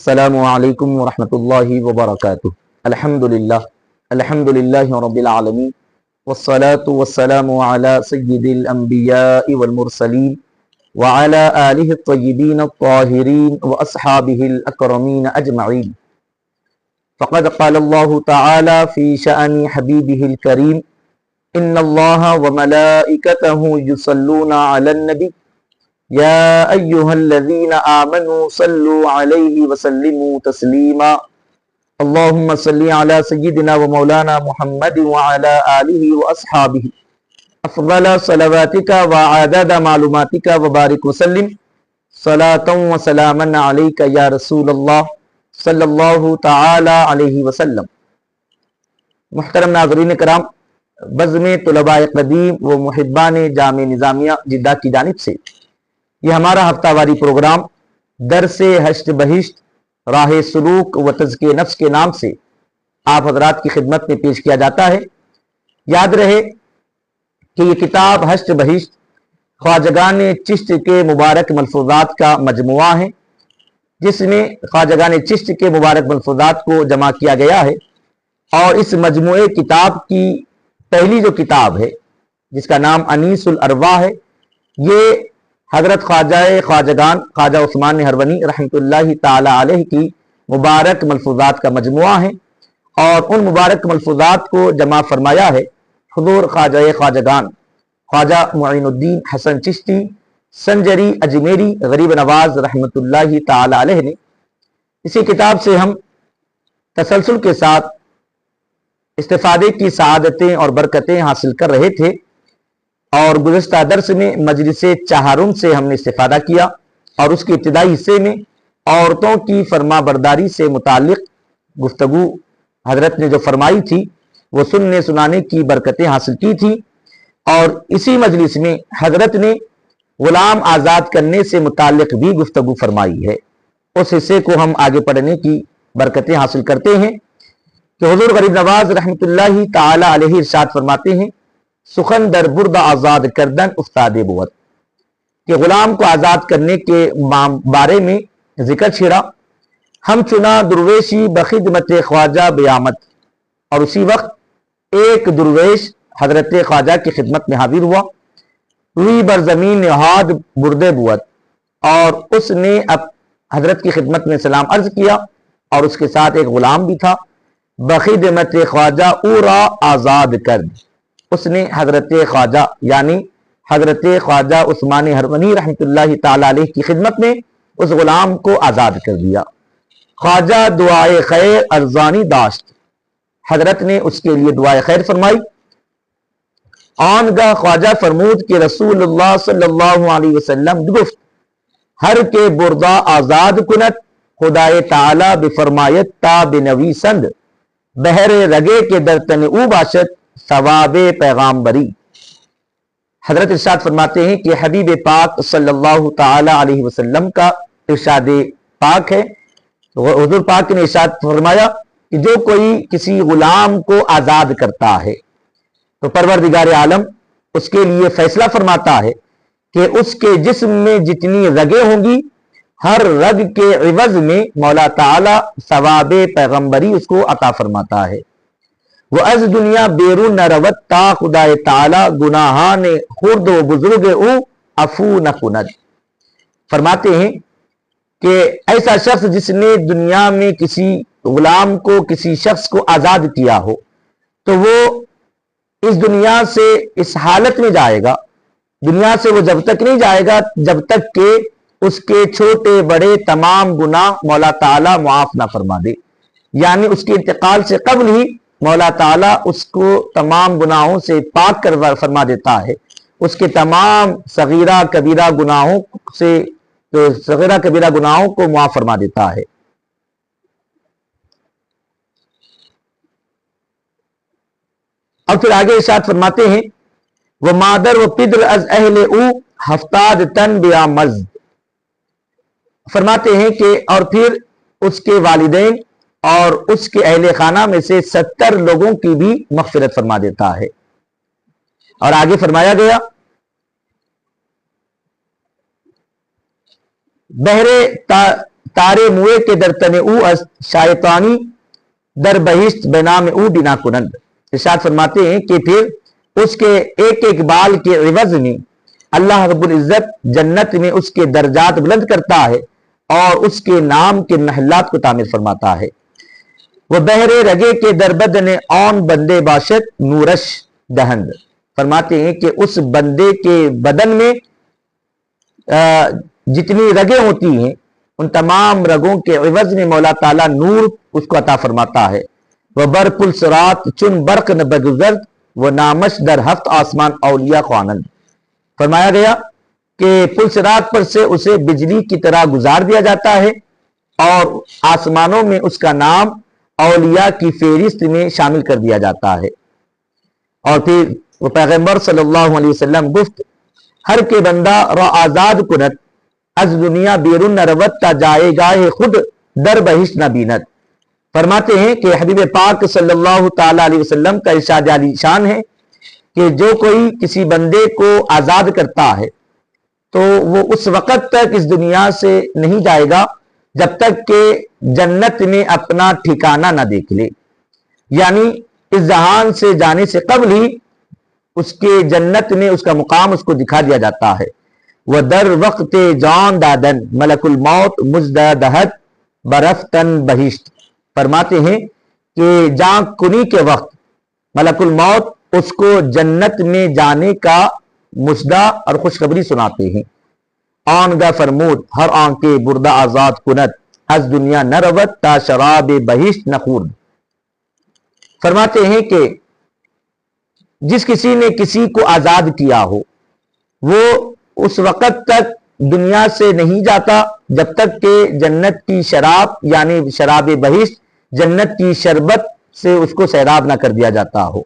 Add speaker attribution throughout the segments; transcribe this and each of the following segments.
Speaker 1: السلام علیکم ورحمۃ اللہ وبرکاتہ۔ الحمد للہ رب العالمین والصلاة والسلام علی سید الانبیاء والمرسلین وعلی آلہ الطیبین الطاہرین واصحابہ الاکرمین اجمعین۔ فقد قال اللہ تعالی فی شأن حبیبہ الکریم ان اللہ وملائکتہ یصلون علی النبی یا ایہا الذین آمنوا صلوا علیہ وسلموا تسلیما۔ اللہم صلی علی سیدنا و مولانا محمد وعلی آلہ واصحابہ افضل صلواتک وعدد معلوماتک وبارک وسلم صلاۃ و سلاما علیک یا رسول اللہ صلی اللہ تعالی علیہ وسلم۔ محترم ناظرین کرام، بزم طلباء قدیم و محبان جامع نظامیہ جدہ کی جانب سے یہ ہمارا ہفتہ واری پروگرام درس ہشت بہشت راہ سلوک و تزکیہ نفس کے نام سے آپ حضرات کی خدمت میں پیش کیا جاتا ہے۔ یاد رہے کہ یہ کتاب ہشت بہشت خواجگان چشت کے مبارک ملفوظات کا مجموعہ ہے، جس میں خواجگان چشت کے مبارک ملفوظات کو جمع کیا گیا ہے، اور اس مجموعے کتاب کی پہلی جو کتاب ہے جس کا نام انیس الارواح ہے، یہ حضرت خواجگان خواجہ عثمان نہروانی رحمۃ اللہ تعالی علیہ کی مبارک ملفوظات کا مجموعہ ہے، اور ان مبارک ملفوظات کو جمع فرمایا ہے حضور خواجگان خواجہ معین الدین حسن چشتی سنجری اجمیری غریب نواز رحمۃ اللہ تعالی علیہ نے۔ اسی کتاب سے ہم تسلسل کے ساتھ استفادے کی سعادتیں اور برکتیں حاصل کر رہے تھے، اور گزشتہ درس میں مجلس چہارم سے ہم نے استفادہ کیا، اور اس کے ابتدائی حصے میں عورتوں کی فرما برداری سے متعلق گفتگو حضرت نے جو فرمائی تھی وہ سننے سنانے کی برکتیں حاصل کی تھی، اور اسی مجلس میں حضرت نے غلام آزاد کرنے سے متعلق بھی گفتگو فرمائی ہے۔ اس حصے کو ہم آگے پڑھنے کی برکتیں حاصل کرتے ہیں کہ حضور غریب نواز رحمۃ اللہ تعالی علیہ ارشاد فرماتے ہیں، سخن در برد آزاد کردن استاد بود، کہ غلام کو آزاد کرنے کے بارے میں ذکر چھڑا، ہم چنا درویشی بخدمت خواجہ بیامت، اور اسی وقت ایک درویش حضرت خواجہ کی خدمت میں حاضر ہوا، روی بر زمین نہاد بردے بود، اور اس نے اب حضرت کی خدمت میں سلام عرض کیا، اور اس کے ساتھ ایک غلام بھی تھا، بخدمت خواجہ اورا آزاد کرد، اس نے حضرت خواجہ یعنی حضرت خواجہ عثمان نہروانی رحمۃ اللہ تعالی علیہ کی خدمت میں اس غلام کو آزاد کر دیا۔ خواجہ دعائے خیر ارزانی داشت، حضرت نے اس کے لیے دعائے خیر فرمائی۔ آنگاہ خواجہ فرمود کہ رسول اللہ صلی اللہ علیہ وسلم گفت، ہر کے بردہ آزاد کنت خدائے تعالی بفرمایت تا بنویسند، بہر رگے کے درتن او باشد ثواب پیغامبری۔ حضرت ارشاد فرماتے ہیں کہ حبیب پاک صلی اللہ تعالی علیہ وسلم کا ارشاد پاک ہے، حضور پاک نے ارشاد فرمایا کہ جو کوئی کسی غلام کو آزاد کرتا ہے تو پروردگار عالم اس کے لیے فیصلہ فرماتا ہے کہ اس کے جسم میں جتنی رگیں ہوں گی، ہر رگ کے عوض میں مولا تعالی ثواب پیغمبری اس کو عطا فرماتا ہے۔ وہ از دنیا بیرون نہ روت تا خدائے تعالی گناہان خرد و بزرگ او عفو نہ کند۔ فرماتے ہیں کہ ایسا شخص جس نے دنیا میں کسی غلام کو کسی شخص کو آزاد کیا ہو تو وہ اس دنیا سے اس حالت میں جائے گا، دنیا سے وہ جب تک نہیں جائے گا جب تک کہ اس کے چھوٹے بڑے تمام گناہ مولا تعالی معاف نہ فرما دے، یعنی اس کے انتقال سے قبل ہی مولا تعالیٰ اس کو تمام گناہوں سے پاک کر فرما دیتا ہے، اس کے تمام صغیرہ کبیرہ گناہوں کو معاف فرما دیتا ہے۔ اور پھر آگے ارشاد فرماتے ہیں، وہ مادر و پدر از اہل او ہفتاد تن بیا مزد، فرماتے ہیں کہ اور پھر اس کے والدین اور اس کے اہل خانہ میں سے 70 لوگوں کی بھی مغفرت فرما دیتا ہے۔ اور آگے فرمایا گیا، بہرے تارے موئے کے در تن او از شیطانی در بہشت بنام او بنا کنند۔ ارشاد فرماتے ہیں کہ پھر اس کے ایک ایک بال کے عوض میں اللہ رب العزت جنت میں اس کے درجات بلند کرتا ہے اور اس کے نام کے محلات کو تعمیر فرماتا ہے۔ وہ بہرے رگے کے دربدن اون بندے باشد نورش دہند۔ فرماتے ہیں کہ اس بندے کے بدن میں جتنی رگیں ہوتی ہیں ان تمام رگوں کے عوض میں مولا تعالیٰ نور اس کو عطا فرماتا ہے۔ وہ بر پل سرات چن برق نہ بگزرد وہ نامش در ہفت آسمان اولیاء کو آنند۔ فرمایا گیا کہ پل سرات پر سے اسے بجلی کی طرح گزار دیا جاتا ہے اور آسمانوں میں اس کا نام اولیاء کی فہرست میں شامل کر دیا جاتا ہے۔ اور پھر وہ پیغمبر صلی اللہ علیہ وسلم گفت ہر کے بندہ را آزاد کنت از دنیا بیرون نہ روت تا جائے گاہ خود در بہشت نہ بینت۔ فرماتے ہیں کہ حبیب پاک صلی اللہ تعالی علیہ وسلم کا ارشاد عالی شان ہے کہ جو کوئی کسی بندے کو آزاد کرتا ہے تو وہ اس وقت تک اس دنیا سے نہیں جائے گا جب تک کہ جنت میں اپنا ٹھکانہ نہ دیکھ لے، یعنی اس جہان سے جانے سے قبل ہی اس کے جنت میں اس کا مقام اس کو دکھا دیا جاتا ہے۔ وہ در وقت جان دادن ملک الموت مزدہد برفتن بہشت۔ فرماتے ہیں کہ جان کنی کے وقت ملک الموت اس کو جنت میں جانے کا مژدہ اور خوشخبری سناتے ہیں۔ آن گا فرمود ہر آن کے بردہ آزاد کنت از دنیا نہ روت تا شراب بہشت نہ خورد۔ فرماتے ہیں کہ جس کسی نے کسی کو آزاد کیا ہو وہ اس وقت تک دنیا سے نہیں جاتا جب تک کہ جنت کی شراب یعنی شراب بہشت جنت کی شربت سے اس کو سیراب نہ کر دیا جاتا ہو۔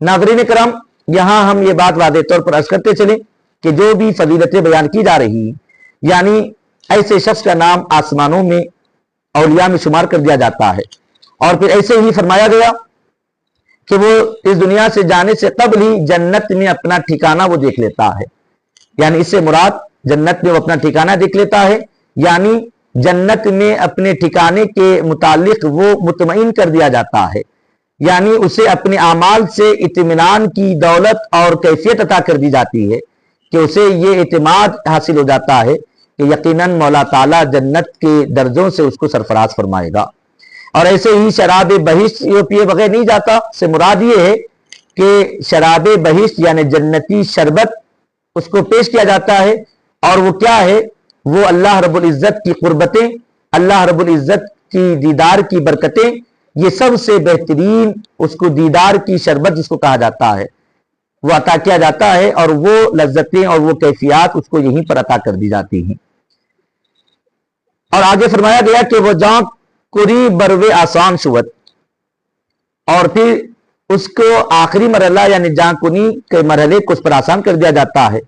Speaker 1: ناظرین کرام، یہاں ہم یہ بات واضح طور پر عرض کرتے چلیں کہ جو بھی فضیلتیں بیان کی جا رہی یعنی ایسے شخص کا نام آسمانوں میں اولیاء میں شمار کر دیا جاتا ہے، اور پھر ایسے ہی فرمایا گیا کہ وہ اس دنیا سے جانے سے قبل ہی جنت میں اپنا ٹھکانہ وہ دیکھ لیتا ہے، یعنی اس سے مراد جنت میں وہ اپنا ٹھکانہ دیکھ لیتا ہے، یعنی جنت میں اپنے ٹھکانے کے متعلق وہ مطمئن کر دیا جاتا ہے، یعنی اسے اپنے اعمال سے اطمینان کی دولت اور کیفیت عطا کر دی جاتی ہے کہ اسے یہ اعتماد حاصل ہو جاتا ہے کہ یقیناً مولا تعالیٰ جنت کے درجوں سے اس کو سرفراز فرمائے گا۔ اور ایسے ہی شراب بہشت یہ پیے بغیر نہیں جاتا سے مراد یہ ہے کہ شراب بہشت یعنی جنتی شربت اس کو پیش کیا جاتا ہے، اور وہ کیا ہے؟ وہ اللہ رب العزت کی قربتیں، اللہ رب العزت کی دیدار کی برکتیں، یہ سب سے بہترین اس کو دیدار کی شربت جس کو کہا جاتا ہے وہ عطا کیا جاتا ہے، اور وہ لذتیں اور وہ کیفیات اس کو یہیں پر عطا کر دی جاتی ہیں۔ اور آگے فرمایا گیا کہ وہ جان کری بروے آسان شوت، اور پھر اس کو آخری مرحلہ یعنی جان کنی کے مرحلے کو اس پر آسان کر دیا جاتا ہے۔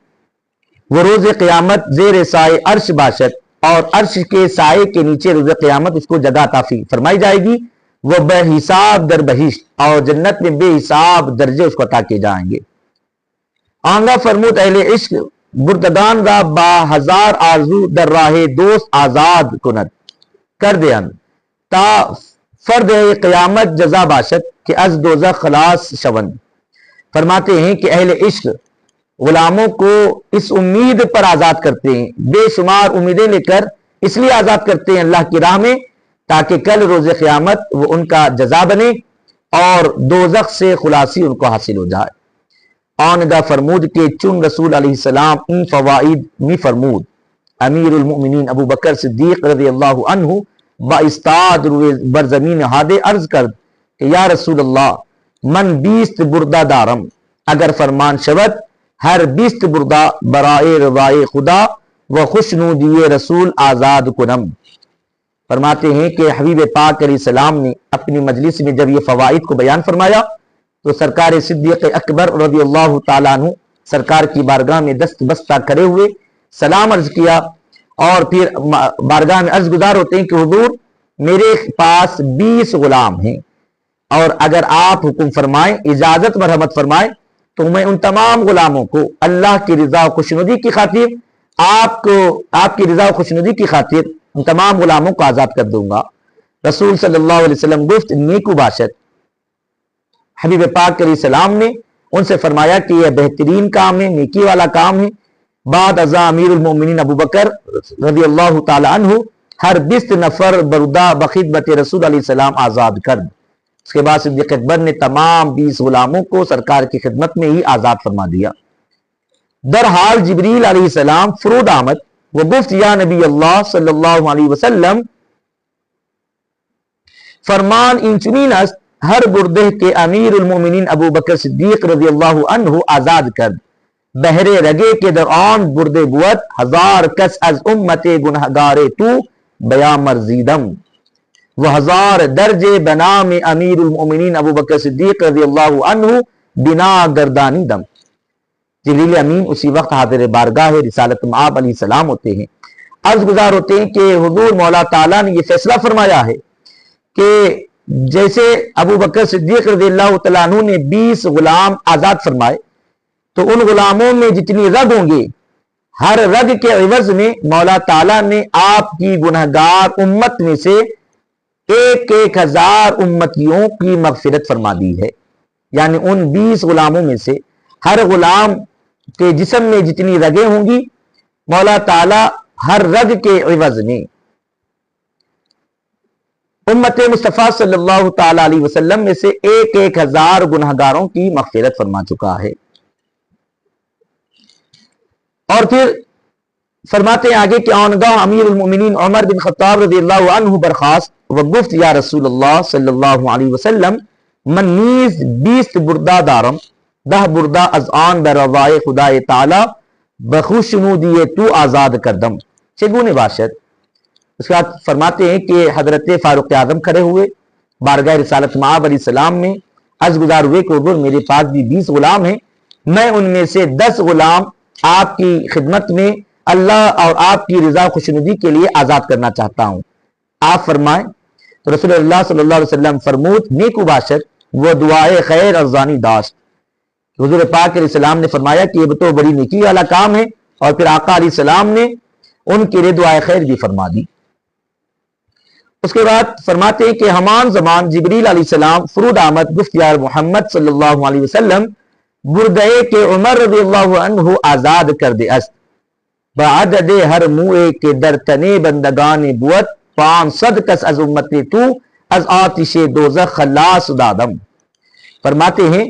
Speaker 1: وہ روز قیامت زیر سائے عرش باشد، اور عرش کے سائے کے نیچے روز قیامت اس کو جگہ عطا فرمائی جائے گی۔ وہ بے حساب در بہشت، اور جنت میں بے حساب درجے اس کو عطا کیے جائیں گے۔ آنگا فرمود اہل عشق بردگان را با ہزار آرزو در راہ دوست آزاد کنت کر دین تا فرد قیامت جزا باشد کہ از دوزخ خلاص شوند۔ فرماتے ہیں کہ اہل عشق غلاموں کو اس امید پر آزاد کرتے ہیں، بے شمار امیدیں لے کر اس لیے آزاد کرتے ہیں اللہ کی راہ میں تاکہ کل روز قیامت وہ ان کا جزا بنے اور دوزخ سے خلاصی ان کو حاصل ہو جائے۔ آنگا فرمود کے چن رسول علیہ السلام ان فوائد می فرمود امیر المؤمنین ابو بکر صدیق رضی اللہ عنہ با استاد روئے برزمین ہادے عرض کر کہ یا رسول اللہ من 20 بردہ دارم، اگر فرمان شود ہر 20 بردہ برائے رضائے خدا و خوشنودی رسول آزاد کنم۔ فرماتے ہیں کہ حبیب پاک علیہ السلام نے اپنی مجلس میں جب یہ فوائد کو بیان فرمایا تو سرکار صدیق اکبر رضی اللہ تعالیٰ عنہ سرکار کی بارگاہ میں دست بستہ کرے ہوئے سلام عرض کیا، اور پھر بارگاہ میں عرض گزار ہوتے ہیں کہ حضور میرے پاس 20 غلام ہیں، اور اگر آپ حکم فرمائیں اجازت مرحمت فرمائیں تو میں ان تمام غلاموں کو اللہ کی رضا و خوشنودی کی خاطر آپ کی رضا و خوشنودی کی خاطر ان تمام غلاموں کو آزاد کر دوں گا۔ رسول صلی اللہ علیہ وسلم گفت نیکو باشد۔ حبیب پاک علیہ السلام نے ان سے فرمایا کہ یہ بہترین کام ہے، نیکی والا کام ہے۔ بعد ازاں امیر المومنین ابو بکر رضی اللہ تعالی عنہ ہر 20 نفر بردہ بخدمت رسول علیہ السلام آزاد کر دیں۔ اس کے بعد صدیق اکبر نے تمام 20 غلاموں کو سرکار کی خدمت میں ہی آزاد فرما دیا۔ در حال جبریل علیہ السلام فرود آمد، وہ گفت یا نبی اللہ صلی اللہ علیہ وسلم فرمان ان چنین است ہر بردہ کے امیر المومنین ابو بکر صدیق رضی اللہ عنہ آزاد کر بہرے رگے کے درآن بردے بوت 1000 کس از امت گنہگار تو بیا مرزیدم و 1000 درجے بنام امیر المومنین ابو بکر صدیق رضی اللہ عنہ بنا گردانی دم۔ جبریل امین اسی وقت حاضر بارگاہ رسالت مآب علیہ السلام ہوتے ہیں، عرض گزار ہوتے ہیں کہ حضور مولا تعالیٰ نے یہ فیصلہ فرمایا ہے کہ جیسے ابو بکر صدیق رضی اللہ تعالیٰ عنہ نے 20 غلام آزاد فرمائے تو ان غلاموں میں جتنی رگ ہوں گے ہر رگ کے عوض میں مولا تعالیٰ نے آپ کی گنہگار امت میں سے 1000 امتیوں کی مغفرت فرما دی ہے۔ یعنی ان 20 غلاموں میں سے ہر غلام کے جسم میں جتنی رگیں ہوں گی مولا تعالیٰ ہر رگ کے عوض میں امت مصطفیٰ صلی اللہ تعالی علیہ وسلم میں سے 1000 گنہگاروں کی مغفرت فرما چکا ہے۔ اور پھر فرماتے ہیں آگے کہ آنگاہ امیر المومنین عمر بن خطاب رضی اللہ عنہ برخاست و گفت یا رسول اللہ صلی اللہ علیہ وسلم من نیز 20 بردہ دارم 10 بردہ از آن در رضائے خدا تعالی بخوشنودی تو آزاد کردم چگونے باشد۔ اس کے بعد فرماتے ہیں کہ حضرت فاروق اعظم کھڑے ہوئے بارگاہ رسالت مآب علیہ السلام میں، عرض گزار ہوئے کہ حضور میرے پاس بھی 20 غلام ہیں، میں ان میں سے 10 غلام آپ کی خدمت میں اللہ اور آپ کی رضا خوشنودی کے لیے آزاد کرنا چاہتا ہوں، آپ فرمائیں۔ تو رسول اللہ صلی اللہ علیہ وسلم فرمود نیکو باشد وہ دعائے خیر ارزانی داشت۔ حضور پاک علیہ السلام نے فرمایا کہ یہ تو بڑی نیکی والا کام ہے، اور پھر آقا علیہ السلام نے ان کے لیے دعائے خیر بھی فرما دی۔ اس کے بعد فرماتے ہیں کہ ہمان زمان جبریل علیہ السلام فرود آمد گفت یا محمد صلی اللہ علیہ وسلم بردے کے عمر رضی اللہ عنہ آزاد کر دے است بعدد ہر موئے کے در تنے بندگان بوت 500 کس از امت تو از آتش دوزخ خلاص دادم۔ فرماتے ہیں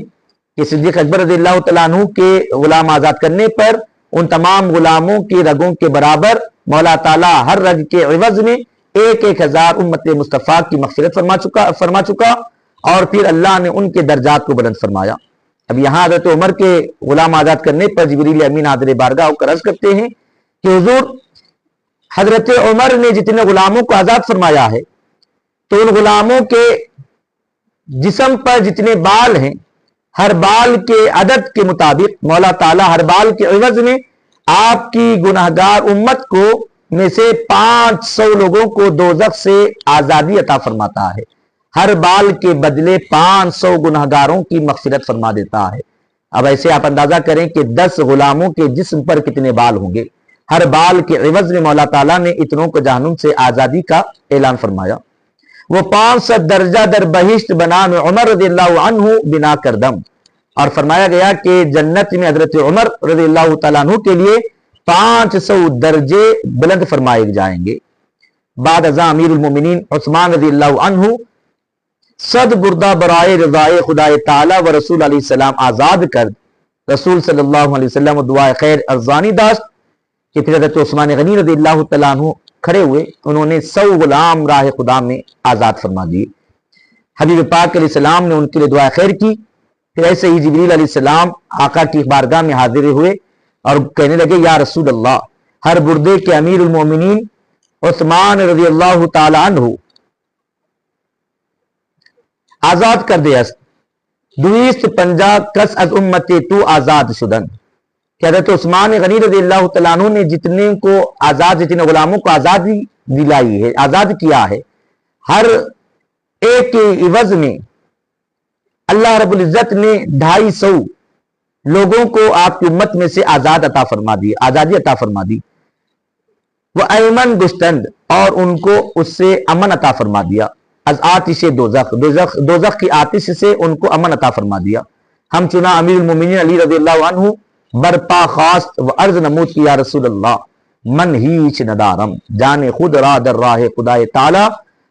Speaker 1: کہ صدیق اکبر رضی اللہ تعالیٰ عنہ کے غلام آزاد کرنے پر ان تمام غلاموں کی رگوں کے برابر مولا تعالیٰ ہر رگ کے عوض میں 1000 امت مصطفیٰ کی مغفرت فرما چکا، اور پھر اللہ نے ان کے درجات کو بلند فرمایا۔ اب یہاں حضرت عمر کے غلام آزاد کرنے پر جبریل امین حاضر بارگاہ ہو کر عرض کرتے ہیں کہ حضور حضرت عمر نے جتنے غلاموں کو آزاد فرمایا ہے تو ان غلاموں کے جسم پر جتنے بال ہیں ہر بال کے عدد کے مطابق مولا تعالیٰ ہر بال کے عوض میں آپ کی گناہگار امت کو میں سے 500 لوگوں کو دوزخ سے آزادی عطا فرماتا ہے، ہر بال کے بدلے 500 گناہگاروں کی مغفرت فرما دیتا ہے۔ اب ایسے آپ اندازہ کریں کہ 10 غلاموں کے جسم پر کتنے بال ہوں گے، ہر بال کے عوض میں مولا تعالیٰ نے اتنوں کو جہنم سے آزادی کا اعلان فرمایا۔ وہ 500 درجہ در بہشت بنام عمر رضی اللہ عنہ بنا کردم، اور فرمایا گیا کہ جنت میں حضرت عمر رضی اللہ تعالیٰ عنہ کے لیے 500 درجے بلند فرمائے جائیں گے۔ بعد ازاں امیر المومنین عثمان رضی اللہ عنہ 100 بردہ برائے رضائے خدا تعالی و رسول علیہ السلام آزاد کر رسول صلی اللہ علیہ وسلم دعائے خیر ارزانی داشت کہ پھر حضرت عثمان غنی رضی اللہ تعالیٰ عنہ کھڑے ہوئے، انہوں نے 100 غلام راہ خدا میں آزاد فرما دیے۔ حبیب پاک علیہ السلام نے ان کے لیے دعائے خیر کی۔ پھر ایسے ہی جبریل علیہ السلام آقا کی بارگاہ میں حاضر ہوئے اور کہنے لگے یا رسول اللہ ہر بردے کے امیر المومنین عثمان رضی اللہ تعالی عنہ آزاد کر دے است 250 کس از امت تو آزاد شدن، کہ حضرت عثمان غنی رضی اللہ تعالیٰ عنہ نے جتنے کو آزاد جتنے غلاموں کو آزادی دلائی ہے، آزاد کیا ہے، ہر ایک کے عوض میں اللہ رب العزت نے 250 لوگوں کو آپ کی امت میں سے آزاد عطا فرما دی، آزادی عطا فرما دی۔ وہ ایمن گشتند اور ان کو اس سے امن عطا فرما دیا، از آتش دوزخ کی آتش سے ان کو امن عطا فرما دیا۔ ہم چنا امیر المومنین علی رضی اللہ عنہ برپا خواست و عرض نمود کی یا رسول اللہ من ہیچ ندارم جانے خود را در راہ خدای تعالی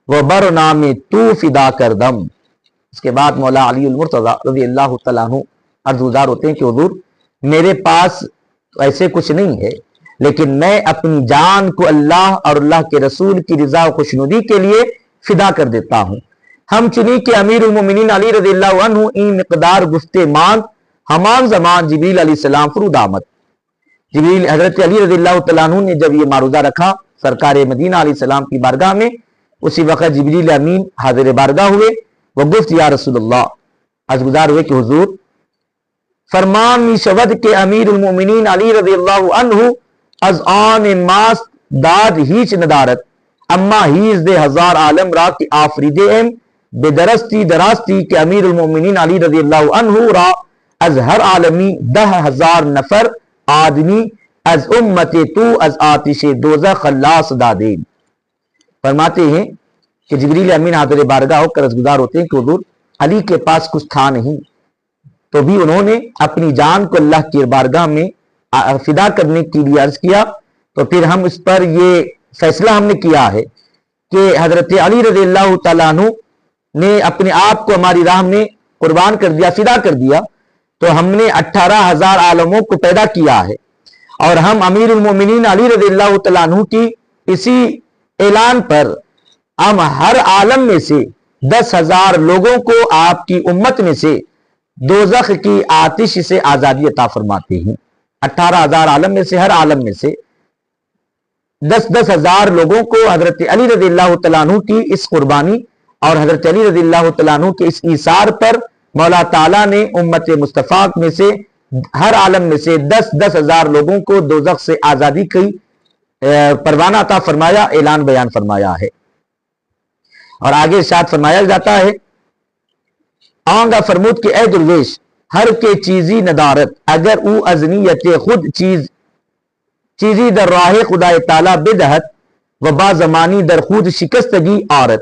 Speaker 1: و بر نام تو فدا کردم۔ اس کے بعد مولا علی المرتضی رضی اللہ تعالیٰ عنہ عرض گزار ہوتے ہیں کہ حضور میرے پاس ایسے کچھ نہیں ہے، لیکن میں اپنی جان کو اللہ اور اللہ کے رسول کی رضا و خوشنودی کے لیے فدا کر دیتا ہوں۔ ہم چنی کہ امیر المومنین علی رضی اللہ عنہ این مقدار گفتے مان ہمان زمان جبریل علیہ السلام فرود آمد۔ جبریل حضرت علی رضی اللہ تعالیٰ عنہ نے جب یہ معروضہ رکھا سرکار مدینہ علیہ السلام کی بارگاہ میں، اسی وقت جبریل امین حاضر بارگاہ ہوئے، وہ گفت یا رسول اللہ، عرض گزار ہوئے کہ حضور فرمان می شود کہ امیر المومنین علی رضی اللہ عنہ از آن ماس داد ہیچ ندارت اما ہیز دے ہزار عالم را کی آفریدے ایم بے درستی دراستی کہ امیر المومنین علی رضی اللہ عنہ را از ہر عالمی 10,000 نفر آدمی از امت تو از آتش دوزخ خلاص دادین۔ فرماتے ہیں کہ جبریل امین حاضر بارگاہ ہو کر عرض گزار ہوتے ہیں کہ حضور علی کے پاس کچھ تھا نہیں، تو بھی انہوں نے اپنی جان کو اللہ کی بارگاہ میں فدا کرنے کے لیے عرض کیا، تو پھر ہم اس پر یہ فیصلہ ہم نے کیا ہے کہ حضرت علی رضی اللہ تعالیٰ عنہ نے اپنے آپ کو ہماری راہ میں قربان کر دیا، فدا کر دیا، تو ہم نے 18,000 عالموں کو پیدا کیا ہے، اور ہم امیر المومنین علی رضی اللہ تعالیٰ عنہ کی اسی اعلان پر ہم ہر عالم میں سے 10,000 لوگوں کو آپ کی امت میں سے دوزخ کی آتش سے آزادی عطا فرماتے ہیں۔ 18,000 عالم میں سے ہر عالم میں سے 10,000 لوگوں کو حضرت علی رضی اللہ تعالیٰ عنہ کی اس قربانی اور حضرت علی رضی اللہ تعالیٰ عنہ کے اس ایثار پر مولا تعالیٰ نے امت مصطفیٰ میں سے ہر عالم میں سے 10,000 لوگوں کو دوزخ سے آزادی کی پروانہ عطا فرمایا، اعلان بیان فرمایا ہے۔ اور آگے ارشاد فرمایا جاتا ہے آنگا فرمود کہ اے درویش ہر کے چیزی ندارت اگر او ازنیت خود چیزی در راہ خدا تعالی بدہت و با زمانی در خود شکستگی آرت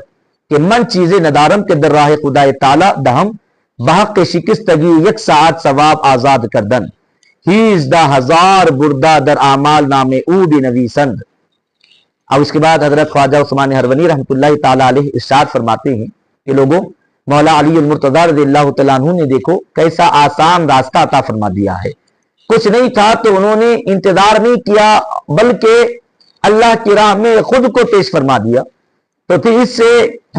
Speaker 1: کہ من چیز ندارم کے در راہ خدا تعالی دہم بحق شکستگی یک ساعت ثواب آزاد کردن ہیز دا 1000 بردہ در اعمال نام او بنویسند۔ اب اس کے بعد حضرت خواجہ عثمان ہرونی رحمۃ اللہ تعالی علیہ ارشاد فرماتے ہیں کہ لوگوں مولا علی المرتضی رضی اللہ تعالیٰ عنہ نے دیکھو کیسا آسان راستہ عطا فرما دیا ہے۔ کچھ نہیں تھا تو انہوں نے انتظار نہیں کیا بلکہ اللہ کی راہ میں خود کو پیش فرما دیا، تو پھر اس سے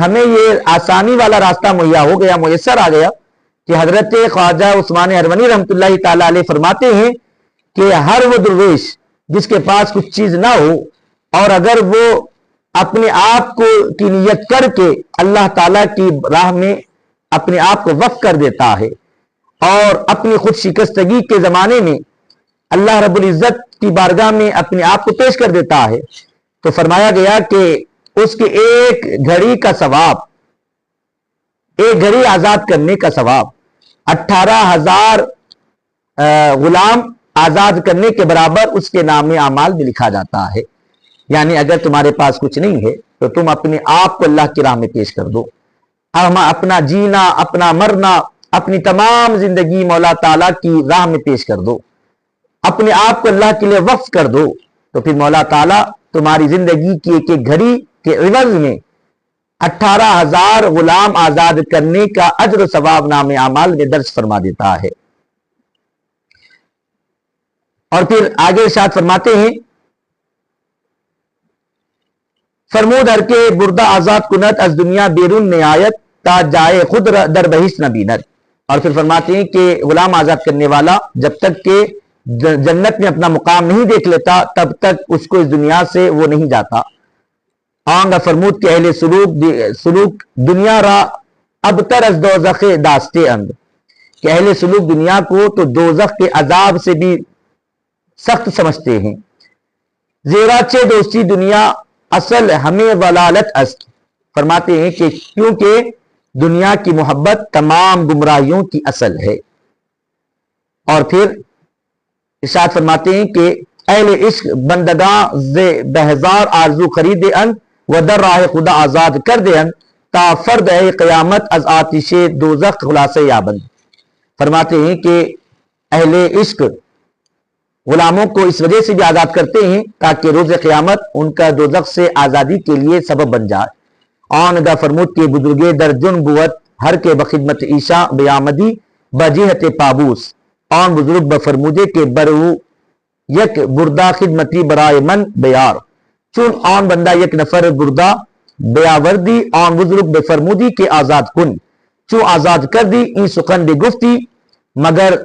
Speaker 1: ہمیں یہ آسانی والا راستہ مہیا ہو گیا، میسر آ گیا کہ حضرت خواجہ عثمان ہرونی رحمۃ اللہ تعالیٰ علیہ فرماتے ہیں کہ ہر وہ درویش جس کے پاس کچھ چیز نہ ہو اور اگر وہ اپنے آپ کو کی نیت کر کے اللہ تعالیٰ کی راہ میں اپنے آپ کو وقف کر دیتا ہے اور اپنی خود شکستگی کے زمانے میں اللہ رب العزت کی بارگاہ میں اپنے آپ کو پیش کر دیتا ہے، تو فرمایا گیا کہ اس کے ایک گھڑی کا ثواب، ایک گھڑی آزاد کرنے کا ثواب 18,000 غلام آزاد کرنے کے برابر اس کے نام اعمال میں لکھا جاتا ہے۔ یعنی اگر تمہارے پاس کچھ نہیں ہے تو تم اپنے آپ کو اللہ کی راہ میں پیش کر دو، اپنا جینا، اپنا مرنا، اپنی تمام زندگی مولا تعالیٰ کی راہ میں پیش کر دو، اپنے آپ کو اللہ کے لیے وقف کر دو، تو پھر مولا تعالیٰ تمہاری زندگی کی ایک ایک گھڑی کے عوض میں 18,000 غلام آزاد کرنے کا اجر و ثواب نام اعمال میں درج فرما دیتا ہے۔ اور پھر آگے ارشاد فرماتے ہیں فرمود ہر کے بردہ آزاد کنت از دنیا بیرون نہایت تا جائے خود در بہشت نہ بینت۔ اور پھر فرماتے ہیں کہ غلام آزاد کرنے والا جب تک کہ جنت میں اپنا مقام نہیں دیکھ لیتا تب تک اس کو اس دنیا سے وہ نہیں جاتا۔ آنگا فرمود کہ اہل سلوک دنیا را ابتر از دوزخ داستے اند، کہ اہل سلوک دنیا کو تو دوزخ کے عذاب سے بھی سخت سمجھتے ہیں۔ زیرا چے دوستی دنیا اصل ہمیں ولالت است، فرماتے ہیں کہ کیونکہ دنیا کی محبت تمام گمراہیوں کی اصل ہے۔ اور پھر ارشاد فرماتے ہیں کہ اہل عشق بندگاں ز بہزار آرزو خرید ان و در راہ خدا آزاد کر دے ان تا فرد ہے قیامت از آتش دوزخ خلاصے یابند. فرماتے ہیں کہ اہل عشق غلاموں کو اس وجہ سے بھی آزاد کرتے ہیں تاکہ روز قیامت ان کا دوزخ سے آزادی کے لیے سبب بن جائے. آن گا فرمود کے بزرگے در جن بوت ہر کے بخدمت عیشا بیامدی بجہت پابوس. آن بزرگ بفرمودے کے برو یک بردہ خدمتی برائے من بیار. چون آن بندہ یک نفر بردہ بیاوردی آن بزرگ بفرمودی کے آزاد کن. چون آزاد کر دی این سخن بے گفتی مگر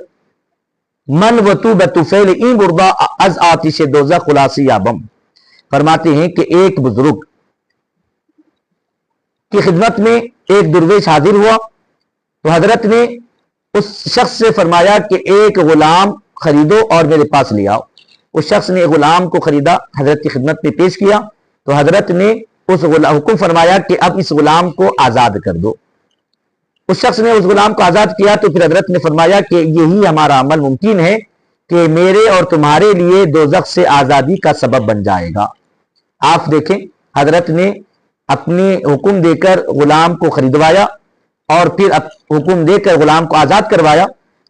Speaker 1: من و تو بتفیل این بردہ از آتش دوزخ خلاصی یابم. فرماتے ہیں کہ ایک بزرگ کی خدمت میں ایک درویش حاضر ہوا تو حضرت نے اس شخص سے فرمایا کہ ایک غلام خریدو اور میرے پاس لے آؤ. اس شخص نے غلام کو خریدا، حضرت کی خدمت میں پیش کیا تو حضرت نے اس حکم فرمایا کہ اب اس غلام کو آزاد کر دو. اس شخص نے اس غلام کو آزاد کیا تو پھر حضرت نے فرمایا کہ یہی ہمارا عمل ممکن ہے کہ میرے اور تمہارے لیے دوزخ سے آزادی کا سبب بن جائے گا. آپ دیکھیں حضرت نے اپنے حکم دے کر غلام کو خریدوایا اور پھر حکم دے کر غلام کو آزاد کروایا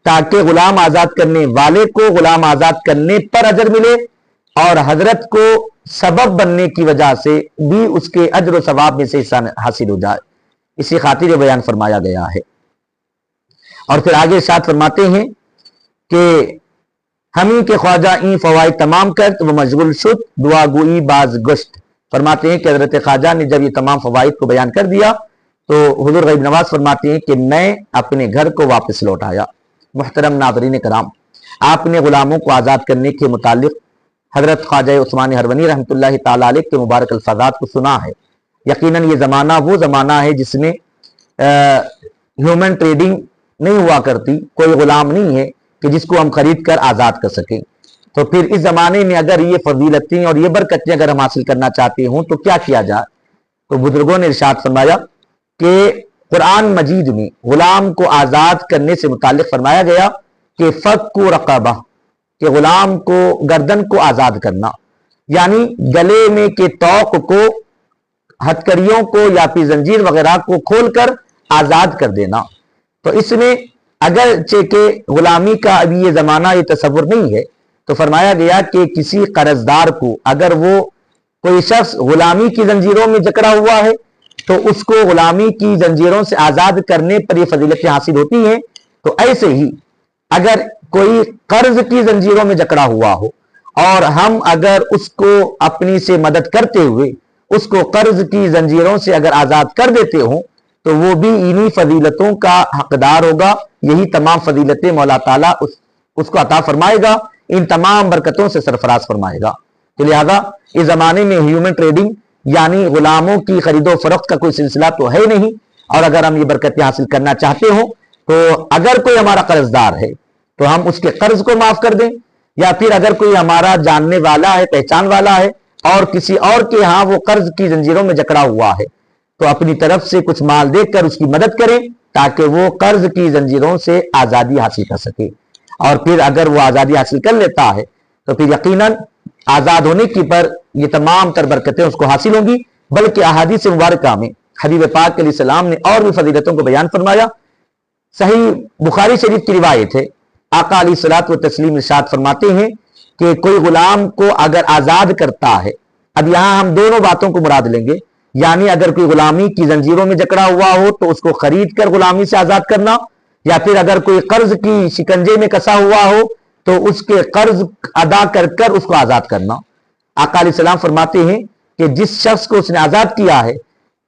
Speaker 1: تاکہ غلام آزاد کرنے والے کو غلام آزاد کرنے پر اجر ملے اور حضرت کو سبب بننے کی وجہ سے بھی اس کے اجر و ثواب میں سے حصہ حاصل ہو جائے. اسی خاطر یہ بیان فرمایا گیا ہے. اور پھر آگے ارشاد فرماتے ہیں کہ ہمیں کے خواجہ این فوائد تمام کرت وہ مشغول شد دعا گوئی باز گشت. فرماتے ہیں کہ حضرت خواجہ نے جب یہ تمام فوائد کو بیان کر دیا تو حضور غیب نواز فرماتے ہیں کہ میں اپنے گھر کو واپس لوٹ آیا. محترم ناظرین کرام، آپ نے غلاموں کو آزاد کرنے کے متعلق حضرت خواجہ عثمان ہرونی رحمۃ اللہ تعالی علیہ کے مبارک الفاظات کو سنا ہے. یقیناً یہ زمانہ وہ زمانہ ہے جس میں ہیومن ٹریڈنگ نہیں ہوا کرتی. کوئی غلام نہیں ہے کہ جس کو ہم خرید کر آزاد کر سکیں. تو پھر اس زمانے میں اگر یہ فضیلتیں اور یہ برکتیں اگر ہم حاصل کرنا چاہتے ہوں تو کیا کیا جائے؟ تو بزرگوں نے ارشاد فرمایا کہ قرآن مجید میں غلام کو آزاد کرنے سے متعلق فرمایا گیا کہ فک رقبہ، کہ غلام کو گردن کو آزاد کرنا، یعنی گلے میں کے توق کو، ہتھکڑیوں کو یا پھر زنجیر وغیرہ کو کھول کر آزاد کر دینا. تو اس میں اگرچہ کہ غلامی کا ابھی یہ زمانہ یہ تصور نہیں ہے تو فرمایا گیا کہ کسی قرض دار کو اگر وہ کوئی شخص غلامی کی زنجیروں میں جکڑا ہوا ہے تو اس کو غلامی کی زنجیروں سے آزاد کرنے پر یہ فضیلتیں حاصل ہوتی ہیں. تو ایسے ہی اگر کوئی قرض کی زنجیروں میں جکڑا ہوا ہو اور ہم اگر اس کو اپنی سے مدد کرتے ہوئے اس کو قرض کی زنجیروں سے اگر آزاد کر دیتے ہوں تو وہ بھی انہی فضیلتوں کا حقدار ہوگا. یہی تمام فضیلتیں مولا تعالیٰ اس کو عطا فرمائے گا، ان تمام برکتوں سے سرفراز فرمائے گا. تو لہذا اس زمانے میں ہیومن ٹریڈنگ یعنی غلاموں کی خرید و فروخت کا کوئی سلسلہ تو ہے نہیں. اور اگر ہم یہ برکتیں حاصل کرنا چاہتے ہوں تو اگر کوئی ہمارا قرض دار ہے تو ہم اس کے قرض کو معاف کر دیں، یا پھر اگر کوئی ہمارا جاننے والا ہے، پہچان والا ہے اور کسی اور کے ہاں وہ قرض کی زنجیروں میں جکڑا ہوا ہے تو اپنی طرف سے کچھ مال دے کر اس کی مدد کریں تاکہ وہ قرض کی زنجیروں سے آزادی حاصل کر سکے. اور پھر اگر وہ آزادی حاصل کر لیتا ہے تو پھر یقیناً آزاد ہونے کی پر یہ تمام تر برکتیں اس کو حاصل ہوں گی. بلکہ احادیث مبارکہ میں حبیب پاک علیہ السلام نے اور بھی فضیلتوں کو بیان فرمایا. صحیح بخاری شریف کی روایت ہے، آقا علیہ الصلوۃ والتسلیم ارشاد فرماتے ہیں کہ کوئی غلام کو اگر آزاد کرتا ہے، اب یہاں ہم دونوں باتوں کو مراد لیں گے، یعنی اگر کوئی غلامی کی زنجیروں میں جکڑا ہوا ہو تو اس کو خرید کر غلامی سے آزاد کرنا، یا پھر اگر کوئی قرض کی شکنجے میں کسا ہوا ہو تو اس کے قرض ادا کر کر اس کو آزاد کرنا. آقا علیہ السلام فرماتے ہیں کہ جس شخص کو اس نے آزاد کیا ہے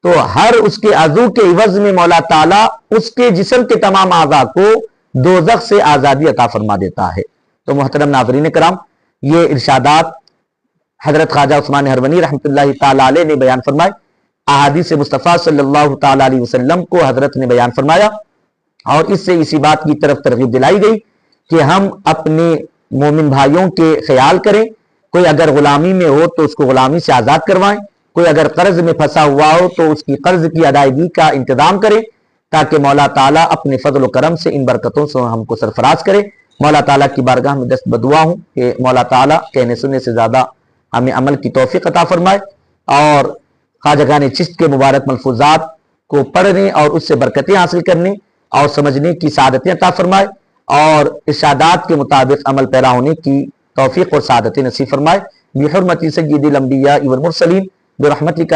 Speaker 1: تو ہر اس کے عضو کے عوض میں مولا تعالیٰ اس کے جسم کے تمام اعضاء کو دوزخ سے آزادی عطا فرما دیتا ہے. تو محترم ناظرین کرام، یہ ارشادات حضرت خواجہ عثمان ہرونی رحمۃ اللہ تعالی علیہ نے بیان فرمائے. احادیث مصطفیٰ صلی اللہ تعالی علیہ وسلم کو حضرت نے بیان فرمایا اور اس سے اسی بات کی طرف ترغیب دلائی گئی کہ ہم اپنے مومن بھائیوں کے خیال کریں. کوئی اگر غلامی میں ہو تو اس کو غلامی سے آزاد کروائیں، کوئی اگر قرض میں پھنسا ہوا ہو تو اس کی قرض کی ادائیگی کا انتظام کریں تاکہ مولا تعالیٰ اپنے فضل و کرم سے ان برکتوں سے ہم کو سرفراز کرے. مولا تعالیٰ کی بارگاہ میں دست بدعا ہوں کہ مولا تعالیٰ کہنے سننے سے زیادہ ہمیں عمل کی توفیق عطا فرمائے، اور خواجہ گانی چشت کے مبارک ملفوظات کو پڑھنے اور اس سے برکتیں حاصل کرنے اور سمجھنے کی سعادتیں عطا فرمائے، اور ارشادات کے مطابق عمل پیرا ہونے کی توفیق اور سعادتیں نصیب فرمائے، بحرمت سید الانبیاء والمرسلین برحمتک